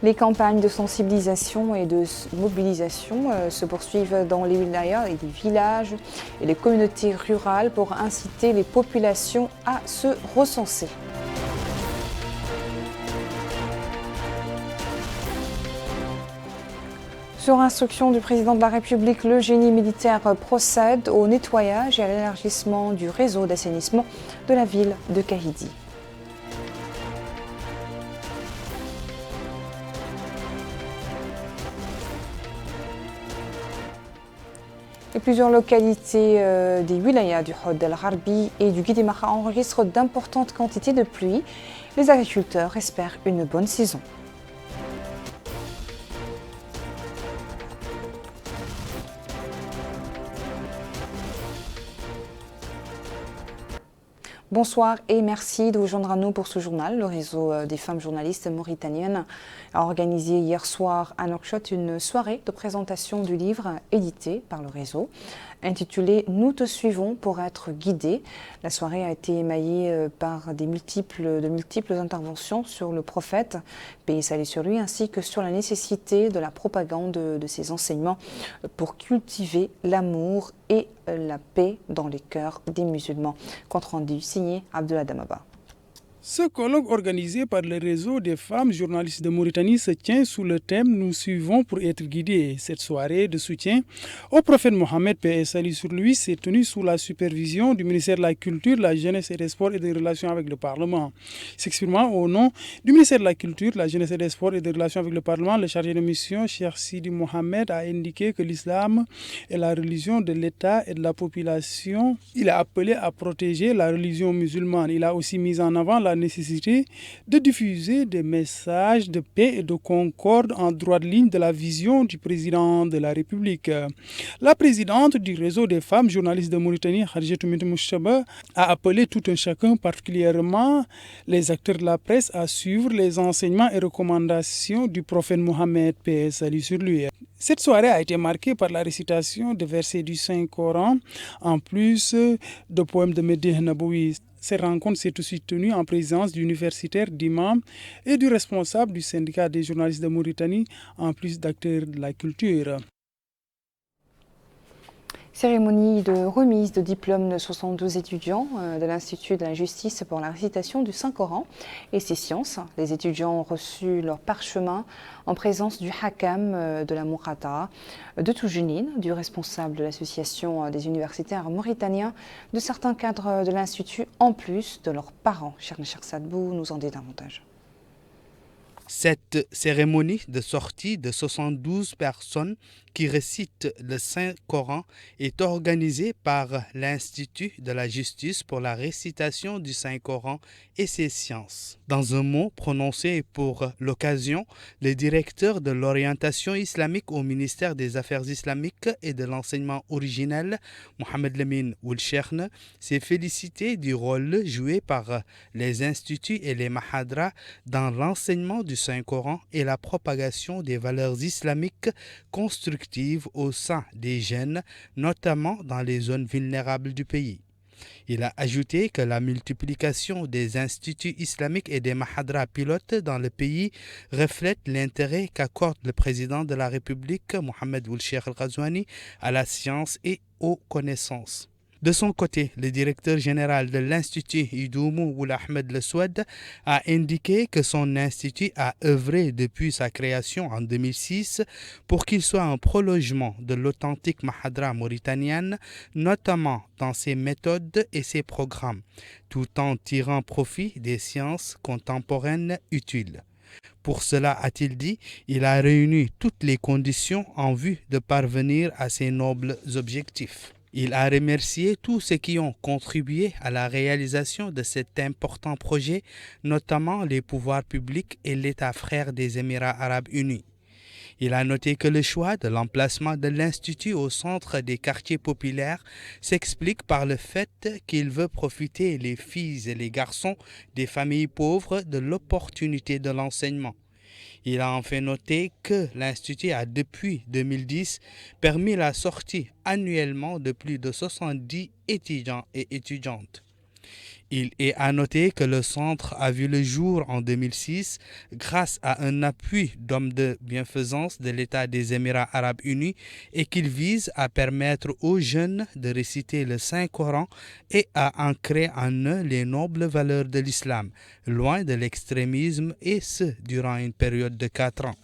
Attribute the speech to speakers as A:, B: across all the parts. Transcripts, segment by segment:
A: Les campagnes de sensibilisation et de mobilisation se poursuivent dans les wilayas et les villages et les communautés rurales pour inciter les populations à se recenser. Sur instruction du président de la République, le génie militaire procède au nettoyage et à l'élargissement du réseau d'assainissement de la ville de Kahidi. Et plusieurs localités des wilayas du Hod el-Harbi et du Guidimaha enregistrent d'importantes quantités de pluie. Les agriculteurs espèrent une bonne saison. Bonsoir et merci de vous joindre à nous pour ce journal. Le réseau des femmes journalistes mauritaniennes a organisé hier soir à Nouakchott une soirée de présentation du livre édité par le réseau, intitulé « Nous te suivons pour être guidés ». La soirée a été émaillée par de multiples interventions sur le prophète, paix et salut sur lui, ainsi que sur la nécessité de la propagande de ses enseignements pour cultiver l'amour et la paix dans les cœurs des musulmans. Compte rendu signé Abdullah Damaba.
B: Ce colloque organisé par le réseau des femmes journalistes de Mauritanie se tient sous le thème « Nous suivons pour être guidés ». Cette soirée de soutien au prophète Mohammed, paix et salut sur lui, s'est tenue sous la supervision du ministère de la Culture, de la Jeunesse et des Sports et des Relations avec le Parlement. S'exprimant au nom du ministère de la Culture, de la Jeunesse et des Sports et des Relations avec le Parlement, le chargé de mission, Cheikh Sidi Mohamed, a indiqué que l'islam est la religion de l'État et de la population. Il a appelé à protéger la religion musulmane. Il a aussi mis en avant la nécessité de diffuser des messages de paix et de concorde en droite ligne de la vision du président de la République. La présidente du réseau des femmes journalistes de Mauritanie, Khadijatou Bintou Mouchaba, a appelé tout un chacun, particulièrement les acteurs de la presse, à suivre les enseignements et recommandations du prophète Mohammed, paix et salut sur lui. Cette soirée a été marquée par la récitation de versets du Saint-Coran, en plus de poèmes de Medih Naboui. Cette rencontre s'est aussi tenue en présence d'universitaires, d'imams et du responsable du syndicat des journalistes de Mauritanie, en plus d'acteurs de la culture.
A: Cérémonie de remise de diplôme de 72 étudiants de l'Institut de la justice pour la récitation du Saint-Coran et ses sciences. Les étudiants ont reçu leur parchemin en présence du Hakam de la Mourata, de Toujunine, du responsable de l'association des universitaires mauritaniens, de certains cadres de l'Institut, en plus de leurs parents. Cher Sadbou nous en dit davantage.
C: Cette cérémonie de sortie de 72 personnes qui récitent le Saint-Coran est organisée par l'Institut de la justice pour la récitation du Saint-Coran et ses sciences. Dans un mot prononcé pour l'occasion, le directeur de l'orientation islamique au ministère des Affaires islamiques et de l'enseignement originel, Mohamed Lamine Oulcherne, s'est félicité du rôle joué par les instituts et les mahadras dans l'enseignement du Saint-Coran et la propagation des valeurs islamiques constructives au sein des jeunes, notamment dans les zones vulnérables du pays. Il a ajouté que la multiplication des instituts islamiques et des mahadras pilotes dans le pays reflète l'intérêt qu'accorde le président de la République, Mohamed Ould Cheikh El Ghazouani, à la science et aux connaissances. De son côté, le directeur général de l'Institut Idoumou Ould Ahmed Le Soued a indiqué que son institut a œuvré depuis sa création en 2006 pour qu'il soit un prolongement de l'authentique Mahadra mauritanienne, notamment dans ses méthodes et ses programmes, tout en tirant profit des sciences contemporaines utiles. Pour cela, a-t-il dit, il a réuni toutes les conditions en vue de parvenir à ces nobles objectifs. Il a remercié tous ceux qui ont contribué à la réalisation de cet important projet, notamment les pouvoirs publics et l'État frère des Émirats arabes unis. Il a noté que le choix de l'emplacement de l'Institut au centre des quartiers populaires s'explique par le fait qu'il veut profiter les filles et les garçons des familles pauvres de l'opportunité de l'enseignement. Il a enfin noté que l'Institut a depuis 2010 permis la sortie annuellement de plus de 70 étudiants et étudiantes. Il est à noter que le centre a vu le jour en 2006 grâce à un appui d'hommes de bienfaisance de l'État des Émirats arabes unis et qu'il vise à permettre aux jeunes de réciter le Saint-Coran et à ancrer en eux les nobles valeurs de l'islam, loin de l'extrémisme et ce durant une période de 4 ans.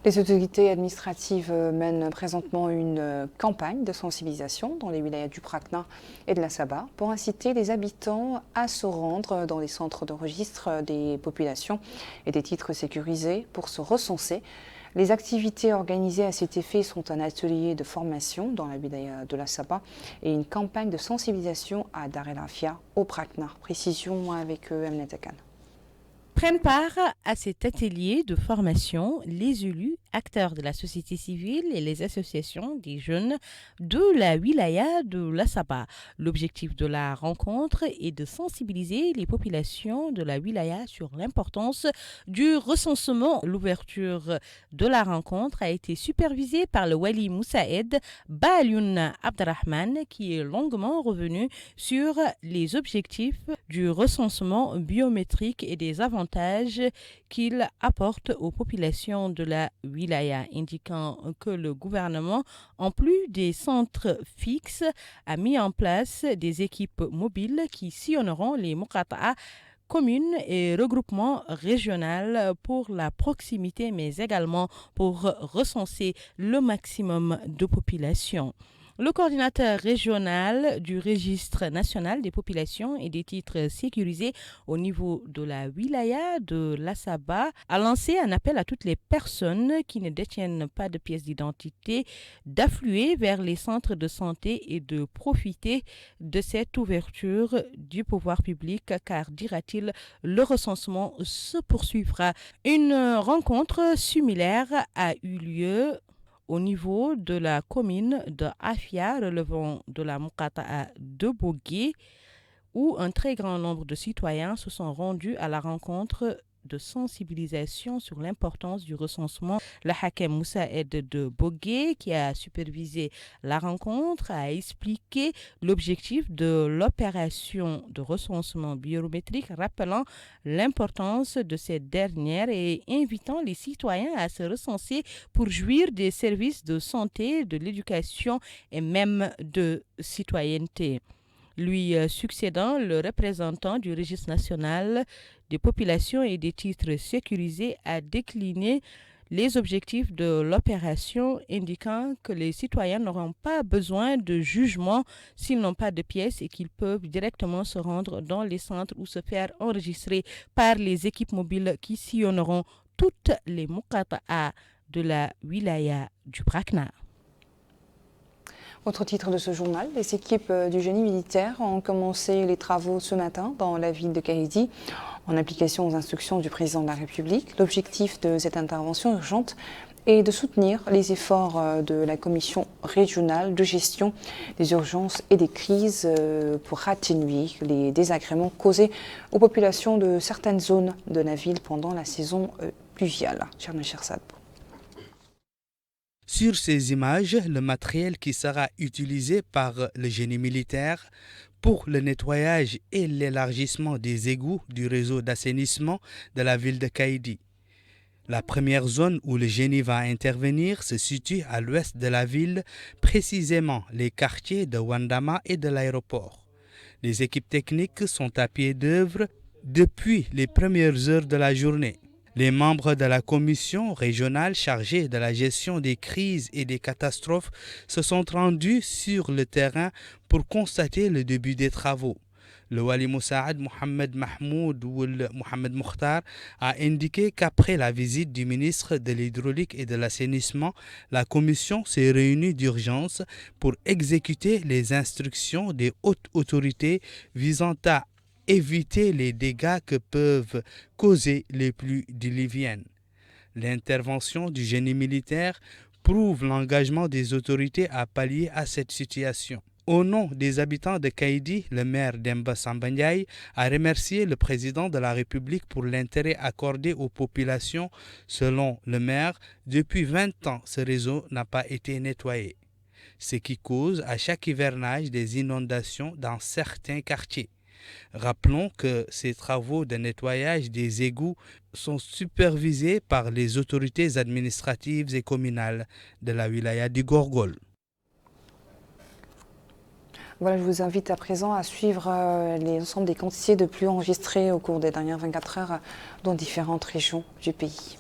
A: Les autorités administratives mènent présentement une campagne de sensibilisation dans les wilayas du Prakna et de la Sabah pour inciter les habitants à se rendre dans les centres de registre des populations et des titres sécurisés pour se recenser. Les activités organisées à cet effet sont un atelier de formation dans la wilaya de la Sabah et une campagne de sensibilisation à Dar el Afia au Prakna. Précision avec Mnet Akan.
D: Prennent part à cet atelier de formation les élus, acteurs de la société civile et les associations des jeunes de la wilaya de la Sabah. L'objectif de la rencontre est de sensibiliser les populations de la wilaya sur l'importance du recensement. L'ouverture de la rencontre a été supervisée par le Wali Moussaed Baalioun Abdrahman qui est longuement revenu sur les objectifs du recensement biométrique et des avantages qu'il apporte aux populations de la wilaya, indiquant que le gouvernement, en plus des centres fixes, a mis en place des équipes mobiles qui sillonneront les muqata'a communes et regroupements régionaux pour la proximité, mais également pour recenser le maximum de population. Le coordinateur régional du registre national des populations et des titres sécurisés au niveau de la wilaya de la Sabah a lancé un appel à toutes les personnes qui ne détiennent pas de pièce d'identité d'affluer vers les centres de santé et de profiter de cette ouverture du pouvoir public car, dira-t-il, le recensement se poursuivra. Une rencontre similaire a eu lieu au niveau de la commune de Afia, relevant de la muqata'a de Bogué, où un très grand nombre de citoyens se sont rendus à la rencontre de sensibilisation sur l'importance du recensement. Le Hakem Moussaed de Bogué, qui a supervisé la rencontre, a expliqué l'objectif de l'opération de recensement biométrique, rappelant l'importance de cette dernière et invitant les citoyens à se recenser pour jouir des services de santé, de l'éducation et même de citoyenneté. Lui succédant, le représentant du registre national des populations et des titres sécurisés a décliné les objectifs de l'opération, indiquant que les citoyens n'auront pas besoin de jugement s'ils n'ont pas de pièces et qu'ils peuvent directement se rendre dans les centres ou se faire enregistrer par les équipes mobiles qui sillonneront toutes les muqata'a de la wilaya du Prakna.
A: Autre titre de ce journal, les équipes du génie militaire ont commencé les travaux ce matin dans la ville de Kaidi, en application aux instructions du président de la République. L'objectif de cette intervention urgente est de soutenir les efforts de la commission régionale de gestion des urgences et des crises pour atténuer les désagréments causés aux populations de certaines zones de la ville pendant la saison pluviale.
C: Sur ces images, le matériel qui sera utilisé par le génie militaire pour le nettoyage et l'élargissement des égouts du réseau d'assainissement de la ville de Kaidi. La première zone où le génie va intervenir se situe à l'ouest de la ville, précisément les quartiers de Wandama et de l'aéroport. Les équipes techniques sont à pied d'œuvre depuis les premières heures de la journée. Les membres de la commission régionale chargée de la gestion des crises et des catastrophes se sont rendus sur le terrain pour constater le début des travaux. Le Wali Moussaad Mohamed Mahmoud ou Mohamed Mokhtar a indiqué qu'après la visite du ministre de l'Hydraulique et de l'Assainissement, la commission s'est réunie d'urgence pour exécuter les instructions des hautes autorités visant à éviter les dégâts que peuvent causer les pluies diluviennes. L'intervention du génie militaire prouve l'engagement des autorités à pallier à cette situation. Au nom des habitants de Kaidi, le maire Demba Sambanyai a remercié le président de la République pour l'intérêt accordé aux populations. Selon le maire, depuis 20 ans, ce réseau n'a pas été nettoyé. ce qui cause à chaque hivernage des inondations dans certains quartiers. Rappelons que ces travaux de nettoyage des égouts sont supervisés par les autorités administratives et communales de la wilaya du Gorgol.
A: Voilà, je vous invite à présent à suivre l'ensemble des quantités de pluie enregistrées au cours des dernières 24 heures dans différentes régions du pays.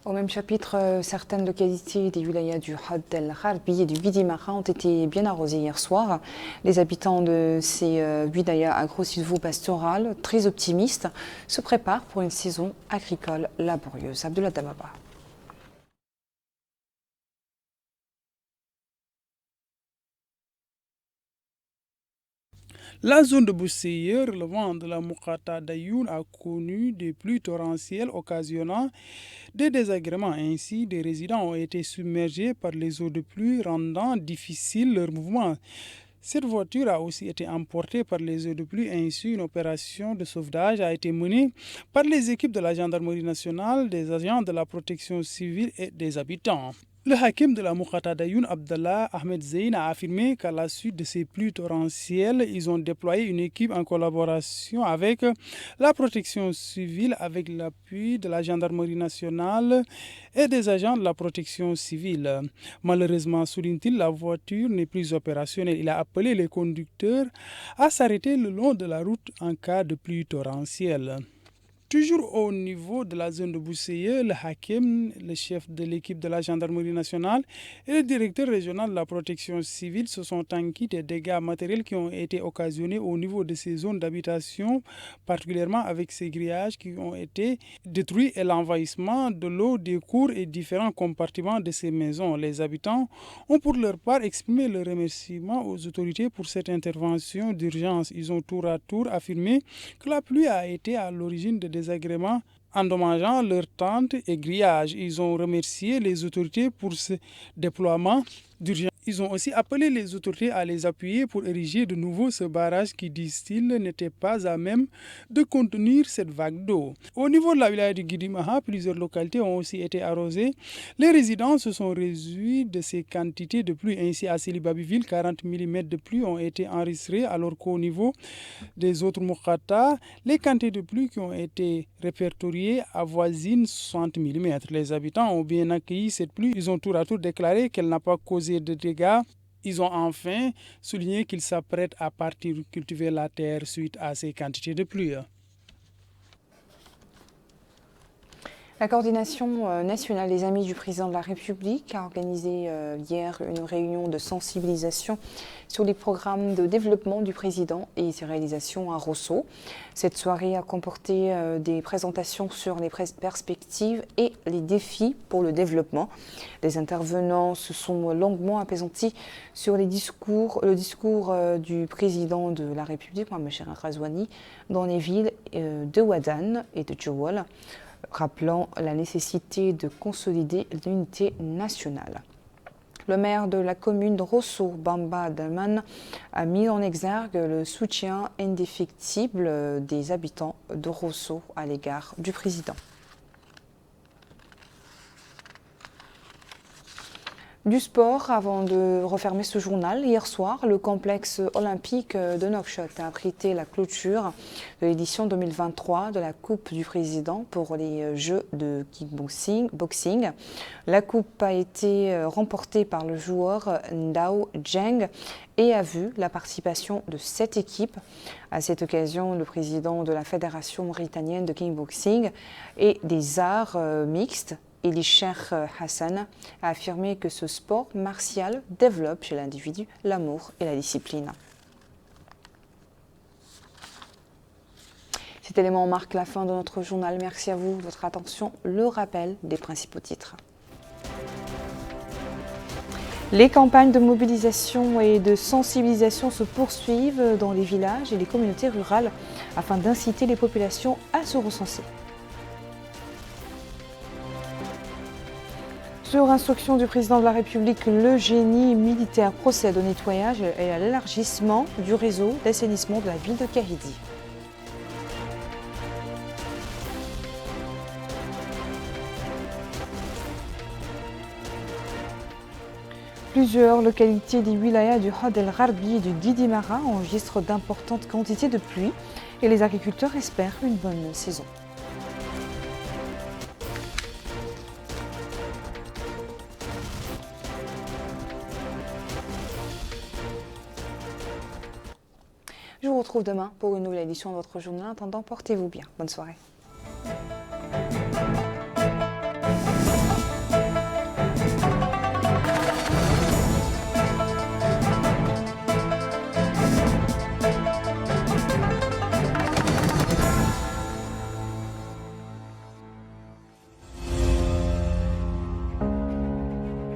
A: Au même chapitre, certaines localités des wilayas du Had El Gharbi et du Widi Mara ont été bien arrosées hier soir. Les habitants de ces wilayas agro-silvo-pastorales, très optimistes, se préparent pour une saison agricole laborieuse. Abdullah Damaba.
B: La zone de Bousseyer, relevant de la Moukata d'Ayoun, a connu des pluies torrentielles occasionnant des désagréments. Ainsi, des résidents ont été submergés par les eaux de pluie, rendant difficile leur mouvement. Cette voiture a aussi été emportée par les eaux de pluie. Ainsi, une opération de sauvetage a été menée par les équipes de la gendarmerie nationale, des agents de la protection civile et des habitants. Le hakim de la Moukata d'Ayoun, Abdallah Ahmed Zeyn, a affirmé qu'à la suite de ces pluies torrentielles, ils ont déployé une équipe en collaboration avec la protection civile, avec l'appui de la gendarmerie nationale et des agents de la protection civile. Malheureusement, souligne-t-il, la voiture n'est plus opérationnelle. Il a appelé les conducteurs à s'arrêter le long de la route en cas de pluie torrentielle. Toujours au niveau de la zone de Bousseyer, le hakim, le chef de l'équipe de la gendarmerie nationale et le directeur régional de la protection civile se sont inquiets des dégâts matériels qui ont été occasionnés au niveau de ces zones d'habitation, particulièrement avec ces grillages qui ont été détruits et l'envahissement de l'eau des cours et différents compartiments de ces maisons. Les habitants ont pour leur part exprimé leur remerciement aux autorités pour cette intervention d'urgence. Ils ont tour à tour affirmé que la pluie a été à l'origine de désagréments endommageant leurs tentes et grillages. Ils ont remercié les autorités pour ce déploiement d'urgence. Ils ont aussi appelé les autorités à les appuyer pour ériger de nouveau ce barrage qui, disent-ils, n'était pas à même de contenir cette vague d'eau. Au niveau de la wilaya de Guidimaha, plusieurs localités ont aussi été arrosées. Les résidents se sont réjouis de ces quantités de pluie. Ainsi, à Silibabiville, 40 mm de pluie ont été enregistrés, alors qu'au niveau des autres Mokata, les quantités de pluie qui ont été répertoriées avoisinent 60 mm. Les habitants ont bien accueilli cette pluie. Ils ont tour à tour déclaré qu'elle n'a pas causé de dégâts. Ils ont enfin souligné qu'ils s'apprêtent à partir cultiver la terre suite à ces quantités de pluie.
A: La coordination nationale des Amis du Président de la République a organisé hier une réunion de sensibilisation sur les programmes de développement du Président et ses réalisations à Rosso. Cette soirée a comporté des présentations sur les perspectives et les défis pour le développement. Les intervenants se sont longuement apaisantis sur le discours du Président de la République, Mohamed Chérif Razouani, dans les villes de Ouadane et de Djawal, rappelant la nécessité de consolider l'unité nationale. Le maire de la commune de Rosso, Bamba Dalman, a mis en exergue le soutien indéfectible des habitants de Rosso à l'égard du président. Du sport, avant de refermer ce journal, hier soir, le complexe olympique de Nouakchott a abrité la clôture de l'édition 2023 de la Coupe du Président pour les Jeux de kickboxing. La coupe a été remportée par le joueur Ndao Djeng et a vu la participation de 7 équipes. À cette occasion, le président de la Fédération mauritanienne de kickboxing et des arts mixtes, Eli Cheikh Hassan, a affirmé que ce sport martial développe chez l'individu l'amour et la discipline. Cet élément marque la fin de notre journal. Merci à vous de votre attention. Le rappel des principaux titres. Les campagnes de mobilisation et de sensibilisation se poursuivent dans les villages et les communautés rurales afin d'inciter les populations à se recenser. Sur instruction du président de la République, le génie militaire procède au nettoyage et à l'élargissement du réseau d'assainissement de la ville de Kahidi. Plusieurs localités des wilayas du Had El Gharbi et du Guidimara enregistrent d'importantes quantités de pluie et les agriculteurs espèrent une bonne saison. Je vous retrouve demain pour une nouvelle édition de votre journal. En attendant, portez-vous bien. Bonne soirée.